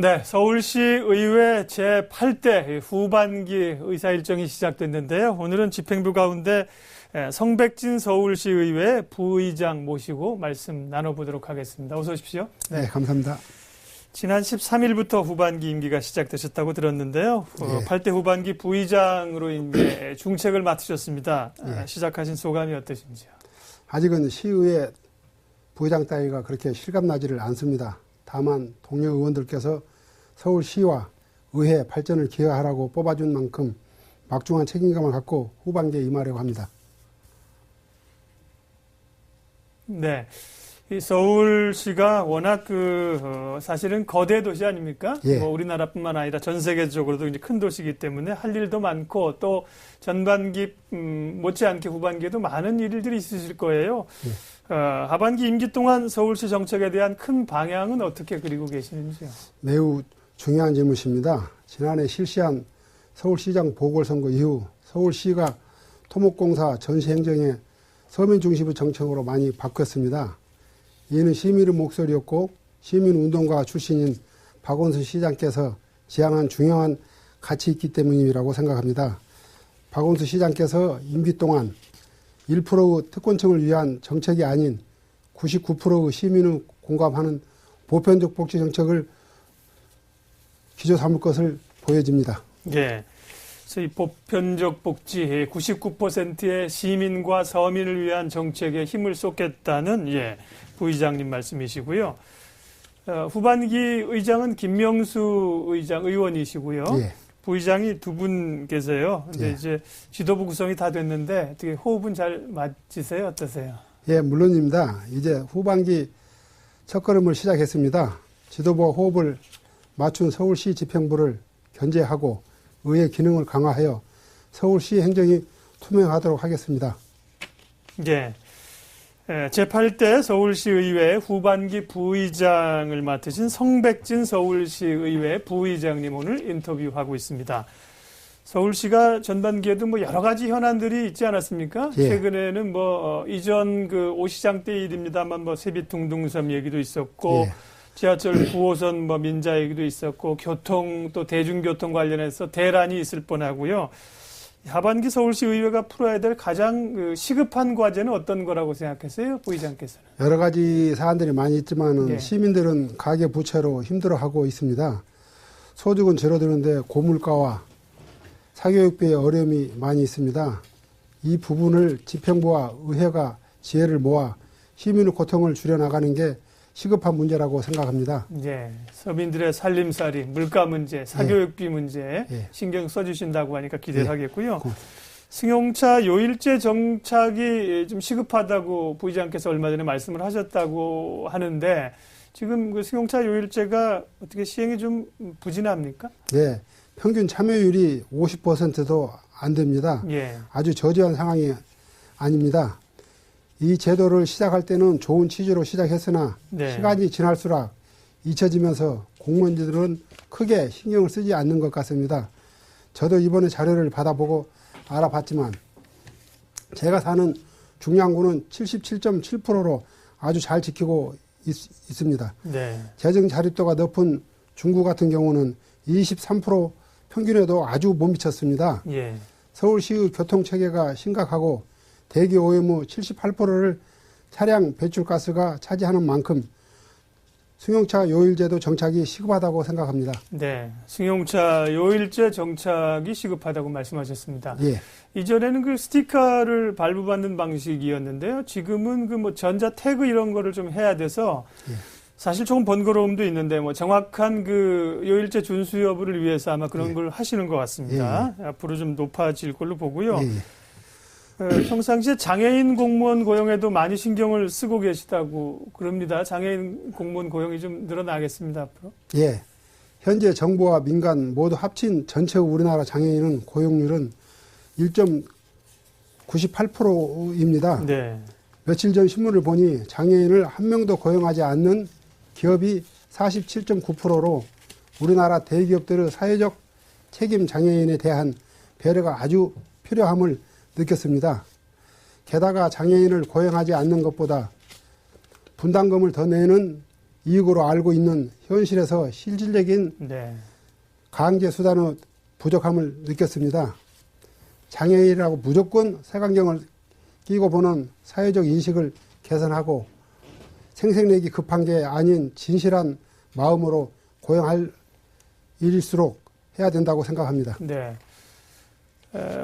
네, 서울시 의회 제8대 후반기 의사 일정이 시작됐는데요. 오늘은 집행부 가운데 성백진 서울시 의회 부의장 모시고 말씀 나눠보도록 하겠습니다. 어서 오십시오. 네, 감사합니다. 지난 13일부터 후반기 임기가 시작되셨다고 들었는데요. 네. 8대 후반기 부의장으로 이제 중책을 맡으셨습니다. 네. 시작하신 소감이 어떠신지요? 아직은 시의회 부의장 따위가 그렇게 실감나지를 않습니다. 다만 동료 의원들께서 서울시와 의회 발전을 기여하라고 뽑아준 만큼 막중한 책임감을 갖고 후반기에 임하려고 합니다. 네. 이 서울시가 워낙 사실은 거대 도시 아닙니까? 예. 뭐 우리나라뿐만 아니라 전 세계적으로도 이제 큰 도시이기 때문에 할 일도 많고 또 전반기 못지않게 후반기에도 많은 일들이 있으실 거예요. 예. 하반기 임기 동안 서울시 정책에 대한 큰 방향은 어떻게 그리고 계시는지요? 매우 중요한 질문입니다. 지난해 실시한 서울시장 보궐선거 이후 서울시가 토목공사 전시행정의 서민 중심의 정책으로 많이 바뀌었습니다. 이는 시민의 목소리였고 시민운동가 출신인 박원순 시장께서 지향한 중요한 가치 있기 때문이라고 생각합니다. 박원순 시장께서 임기 동안 1%의 특권층을 위한 정책이 아닌 99%의 시민의 공감하는 보편적 복지 정책을 기조 삼을 것을 보여집니다. 예. 그래서 이 보편적 복지 99%의 시민과 서민을 위한 정책에 힘을 쏟겠다는 부의장님 말씀이시고요. 후반기 의장은 김명수 의원이시고요. 예. 부의장이 두 분 계세요. 근데 예. 이제 지도부 구성이 다 됐는데 어떻게 호흡은 잘 맞으세요? 어떠세요? 예, 물론입니다. 이제 후반기 첫걸음을 시작했습니다. 지도부와 호흡을 맞춘 서울시 집행부를 견제하고 의회 기능을 강화하여 서울시 행정이 투명하도록 하겠습니다. 예. 제8대 서울시의회 후반기 부의장을 맡으신 성백진 서울시의회 부의장님 오늘 인터뷰하고 있습니다. 서울시가 전반기에도 뭐 여러 가지 현안들이 있지 않았습니까? 예. 최근에는 이전 오 시장 때 일입니다만 세빛둥둥섬 얘기도 있었고, 예. 지하철 9호선 민자 얘기도 있었고, 교통 또 대중교통 관련해서 대란이 있을 뻔하고요. 하반기 서울시 의회가 풀어야 될 가장 시급한 과제는 어떤 거라고 생각하세요, 부의장께서는? 여러 가지 사안들이 많이 있지만 예. 시민들은 가계부채로 힘들어하고 있습니다. 소득은 줄어드는데 고물가와 사교육비의 어려움이 많이 있습니다. 이 부분을 집행부와 의회가 지혜를 모아 시민의 고통을 줄여나가는 게 시급한 문제라고 생각합니다. 예, 서민들의 살림살이, 물가 문제, 사교육비 문제 신경 써주신다고 하니까 기대를 하겠고요. 승용차 요일제 정착이 좀 시급하다고 부의장께서 얼마 전에 말씀을 하셨다고 하는데 지금 그 승용차 요일제가 어떻게 시행이 좀 부진합니까? 네, 평균 참여율이 50%도 안 됩니다. 예. 아주 저조한 상황이 아닙니다. 이 제도를 시작할 때는 좋은 취지로 시작했으나 시간이 지날수록 잊혀지면서 공무원들은 크게 신경을 쓰지 않는 것 같습니다. 저도 이번에 자료를 받아보고 알아봤지만 제가 사는 중량구는 77.7%로 아주 잘 지키고 있습니다. 네. 재정 자립도가 높은 중구 같은 경우는 23% 평균에도 아주 못 미쳤습니다. 예. 서울시의 교통체계가 심각하고 대기 오염의 78%를 차량 배출가스가 차지하는 만큼 승용차 요일제도 정착이 시급하다고 생각합니다. 네, 승용차 요일제 정착이 시급하다고 말씀하셨습니다. 예. 이전에는 그 스티커를 발부받는 방식이었는데요. 지금은 전자 태그 이런 거를 좀 해야 돼서 사실 조금 번거로움도 있는데 정확한 요일제 준수 여부를 위해서 아마 그런 걸 하시는 것 같습니다. 앞으로 좀 높아질 걸로 보고요. 평상시에 장애인 공무원 고용에도 많이 신경을 쓰고 계시다고 그럽니다. 장애인 공무원 고용이 좀 늘어나겠습니다, 앞으로. 예. 현재 정부와 민간 모두 합친 전체 우리나라 장애인은 고용률은 1.98%입니다. 네. 며칠 전 신문을 보니 장애인을 한 명도 고용하지 않는 기업이 47.9%로 우리나라 대기업들의 사회적 책임 장애인에 대한 배려가 아주 필요함을 느꼈습니다. 게다가 장애인을 고용하지 않는 것보다 분담금을 더 내는 이익으로 알고 있는 현실에서 실질적인 네. 강제 수단의 부족함을 느꼈습니다. 장애인이라고 무조건 색안경을 끼고 보는 사회적 인식을 개선하고 생색내기 급한 게 아닌 진실한 마음으로 고용할 일일수록 해야 된다고 생각합니다. 네.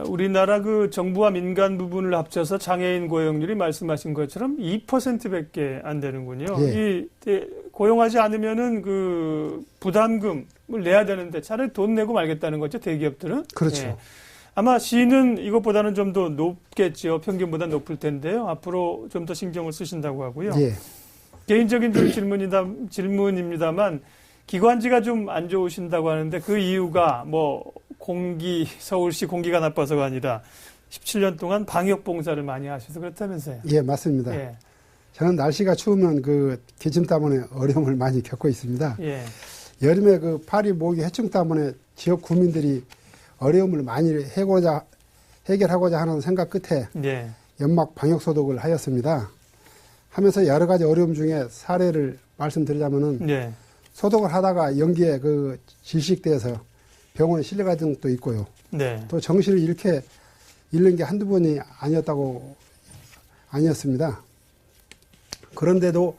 우리나라 그 정부와 민간 부분을 합쳐서 장애인 고용률이 말씀하신 것처럼 2%밖에 안 되는군요. 예. 고용하지 않으면은 그 부담금을 내야 되는데 차라리 돈 내고 말겠다는 거죠, 대기업들은. 그렇죠. 예. 아마 시는 이것보다는 좀 더 높겠죠. 평균보다 높을 텐데요. 앞으로 좀 더 신경을 쓰신다고 하고요. 예. 개인적인 좀 질문입니다만 기관지가 좀 안 좋으신다고 하는데 그 이유가 뭐 서울시 공기가 나빠서가 아니라 17년 동안 방역 봉사를 많이 하셔서 그렇다면서요. 예, 맞습니다. 예. 저는 날씨가 추우면 그 기침 때문에 어려움을 많이 겪고 있습니다. 예. 여름에 그 파리 모기 해충 때문에 지역 구민들이 어려움을 많이 해결하고자 하는 생각 끝에 예. 연막 방역 소독을 하였습니다. 하면서 여러 가지 어려움 중에 사례를 말씀드리자면은 예. 소독을 하다가 연기에 그 질식돼서 병원에 실려간 적도 있고요. 네. 또 정신을 잃는 게 한두 번이 아니었습니다. 그런데도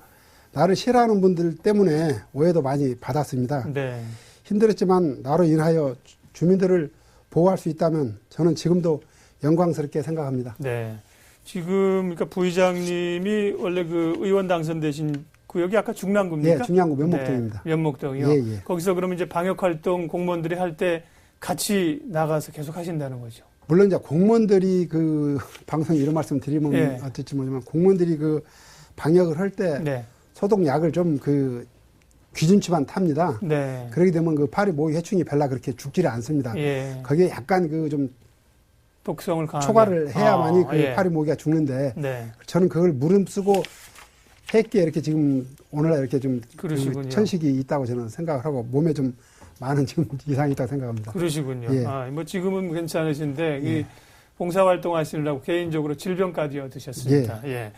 나를 싫어하는 분들 때문에 오해도 많이 받았습니다. 네. 힘들었지만 나로 인하여 주민들을 보호할 수 있다면 저는 지금도 영광스럽게 생각합니다. 네. 지금 그러니까 부의장님이 원래 그 의원 당선되신 구역이 아까 중랑구입니까? 예, 중랑구 면목동입니다. 네, 면목동이요. 예, 예. 거기서 그러면 이제 방역 활동 공무원들이 할 때 같이 나가서 계속 하신다는 거죠. 물론 이제 공무원들이 그 방송에 이런 말씀 드리면 예. 어떨지 모르지만 공무원들이 그 방역을 할 때 네. 소독약을 좀 그 귀중치만 탑니다. 네. 그러게 되면 그 파리 모기 해충이 별로 그렇게 죽지를 않습니다. 예. 거기에 약간 그 좀 독성을 강하게 초과를 해야만이 그 예. 파리 모기가 죽는데 네. 저는 그걸 무름쓰고 했기에 이렇게 지금 오늘날 이렇게 좀 그러시군요. 천식이 있다고 저는 생각을 하고 몸에 좀 많은 지금 이상이 있다고 생각합니다. 그러시군요. 예. 뭐 지금은 괜찮으신데 이 예. 봉사활동 하시느라고 개인적으로 질병까지 얻으셨으니까. 예.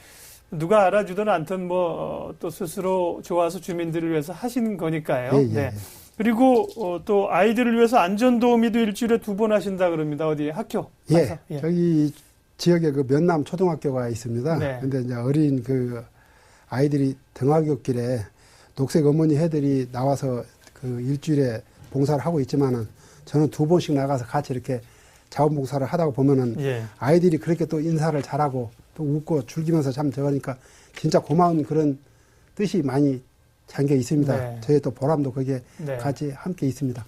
누가 알아주든 않든 또 스스로 좋아서 주민들을 위해서 하시는 거니까요. 예, 예, 네. 예. 그리고 또 아이들을 위해서 안전도우미도 일주일에 2번 하신다 그럽니다. 어디 학교? 가서. 예. 저기 지역에 그 면남 초등학교가 있습니다. 네. 근데 이제 어린 그 아이들이 등하굣길에 녹색 어머니 해들이 나와서 그 일주일에 봉사를 하고 있지만은 저는 2번씩 나가서 같이 이렇게 자원봉사를 하다 보면은 예. 아이들이 그렇게 또 인사를 잘하고 또 웃고 즐기면서 참 저러니까 진짜 고마운 그런 뜻이 많이 잠겨 있습니다. 네. 저희 또 보람도 거기에 네. 같이 함께 있습니다.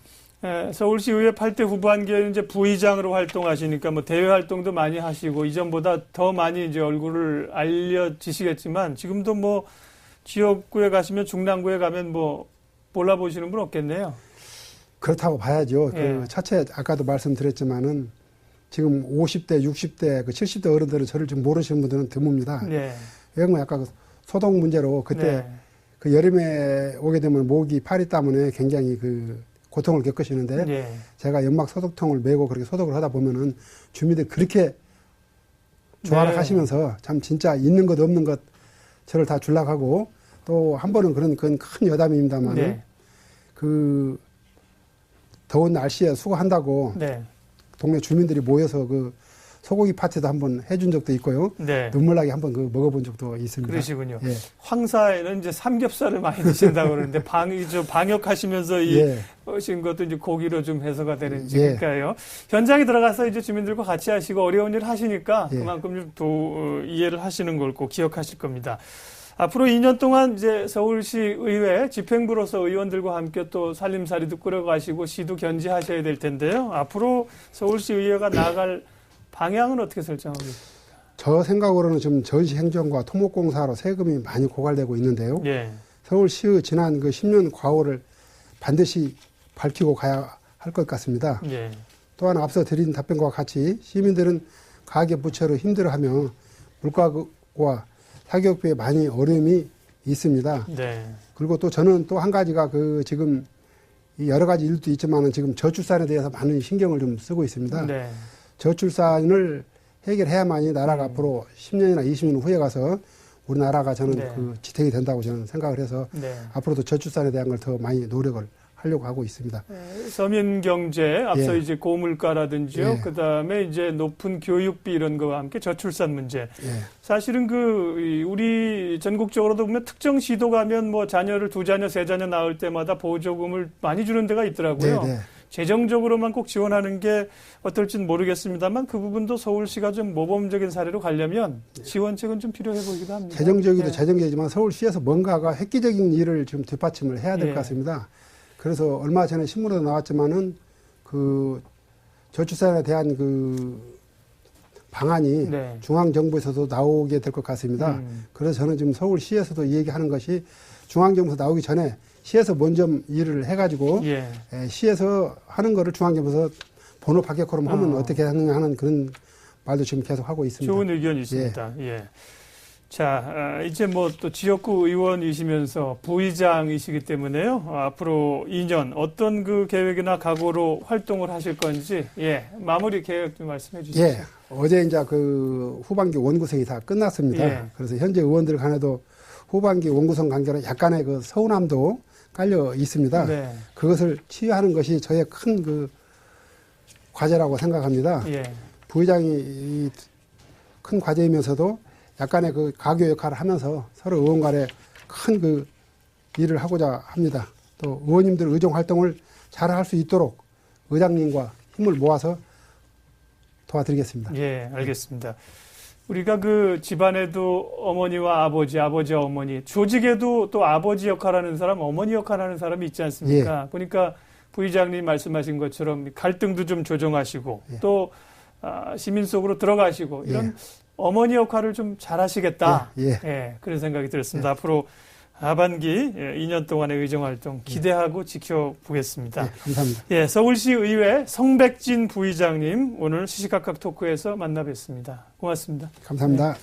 서울시의회 8대 후반기에 이제 부의장으로 활동하시니까 뭐 대외 활동도 많이 하시고 이전보다 더 많이 이제 얼굴을 알려지시겠지만 지금도 뭐 지역구에 가시면 중랑구에 가면 뭐 몰라보시는 분 없겠네요. 그렇다고 봐야죠. 예. 그 첫째 아까도 말씀드렸지만은 지금 50대, 60대, 그 70대 어른들은 저를 좀 모르시는 분들은 드뭅니다. 네. 왜냐면 아까 그 소독 문제로 그때 네. 그 여름에 오게 되면 모기 파리 때문에 굉장히 그 고통을 겪으시는데 네. 제가 연막 소독통을 메고 그렇게 소독을 하다 보면은 주민들이 그렇게 조화를 네. 하시면서 참 진짜 있는 것 없는 것 저를 다 줄락 하고 또 한 번은 그건 큰 여담입니다만 네. 그 더운 날씨에 수고한다고 네. 동네 주민들이 모여서 그 소고기 파티도 한번 해준 적도 있고요. 네. 눈물 나게 한번 그 먹어본 적도 있습니다. 그러시군요. 예. 황사에는 이제 삼겹살을 많이 드신다고 그러는데 방역하시면서 예. 하신 것도 이제 고기로 좀 해소가 되는지 예. 그러니까요. 현장에 들어가서 이제 주민들과 같이 하시고 어려운 일 하시니까 예. 그만큼 좀 이해를 하시는 걸 꼭 기억하실 겁니다. 앞으로 2년 동안 이제 서울시 의회 집행부로서 의원들과 함께 또 살림살이도 꾸려가시고 시도 견지하셔야 될 텐데요. 앞으로 서울시 의회가 나아갈 방향은 어떻게 설정하고 있습니까? 저 생각으로는 지금 전시행정과 토목공사로 세금이 많이 고갈되고 있는데요. 예. 서울시의 지난 그 10년 과오를 반드시 밝히고 가야 할 것 같습니다. 예. 또한 앞서 드린 답변과 같이 시민들은 가계부채로 힘들어하며 물가와 사교육비에 많이 어려움이 있습니다. 네. 그리고 또 저는 또 한 가지가 그 지금 여러 가지 일도 있지만은 지금 저출산에 대해서 많은 신경을 좀 쓰고 있습니다. 네. 저출산을 해결해야만이 나라가 앞으로 10년이나 20년 후에 가서 우리나라가 저는 네. 그 지탱이 된다고 저는 생각을 해서 네. 앞으로도 저출산에 대한 걸 더 많이 노력을 하려고 하고 있습니다. 서민 경제, 앞서 예. 이제 고물가라든지요. 예. 그 다음에 이제 높은 교육비 이런 거와 함께 저출산 문제. 예. 사실은 우리 전국적으로도 보면 특정 시도 가면 뭐 자녀를 2자녀, 3자녀 낳을 때마다 보조금을 많이 주는 데가 있더라고요. 네, 네. 재정적으로만 꼭 지원하는 게 어떨지는 모르겠습니다만 그 부분도 서울시가 좀 모범적인 사례로 가려면 지원책은 좀 필요해 보이기도 합니다. 재정적이도 예. 재정적이지만 서울시에서 뭔가가 획기적인 일을 좀 뒷받침을 해야 될 것 예. 같습니다. 그래서 얼마 전에 신문에도 나왔지만은 그 저출산에 대한 그 방안이 네. 중앙정부에서도 나오게 될 것 같습니다. 그래서 저는 지금 서울시에서도 이 얘기하는 것이 중앙정부에서 나오기 전에 시에서 먼저 일을 해가지고 예. 시에서 하는 거를 중앙정부에서 번호 파격처럼 하면 어떻게 하느냐 하는 그런 말도 지금 계속 하고 있습니다. 좋은 의견이 있습니다. 예. 자, 이제 뭐 또 지역구 의원이시면서 부의장이시기 때문에요. 앞으로 2년 어떤 그 계획이나 각오로 활동을 하실 건지, 예, 마무리 계획 좀 말씀해 주시죠. 예, 어제 이제 그 후반기 원구성이 다 끝났습니다. 예. 그래서 현재 의원들 간에도 후반기 원구성 관계로 약간의 그 서운함도 깔려 있습니다. 네. 그것을 치유하는 것이 저의 큰 그 과제라고 생각합니다. 예. 부의장이 큰 과제이면서도 약간의 그 가교 역할을 하면서 서로 의원 간에 큰 그 일을 하고자 합니다. 또 의원님들 의정 활동을 잘 할 수 있도록 의장님과 힘을 모아서 도와드리겠습니다. 예, 알겠습니다. 우리가 그 집안에도 어머니와 아버지, 아버지와 어머니, 조직에도 또 아버지 역할하는 사람, 어머니 역할하는 사람이 있지 않습니까? 보니까 부의장님 말씀하신 것처럼 갈등도 좀 조정하시고 예. 또 시민 속으로 들어가시고 이런 예. 어머니 역할을 좀 잘하시겠다. 예, 예. 예, 그런 생각이 들었습니다. 앞으로 하반기 2년 동안의 의정활동 기대하고 지켜보겠습니다. 예, 감사합니다. 예, 서울시 의회 성백진 부의장님 오늘 시시각각 토크에서 만나 뵙습니다. 고맙습니다. 감사합니다.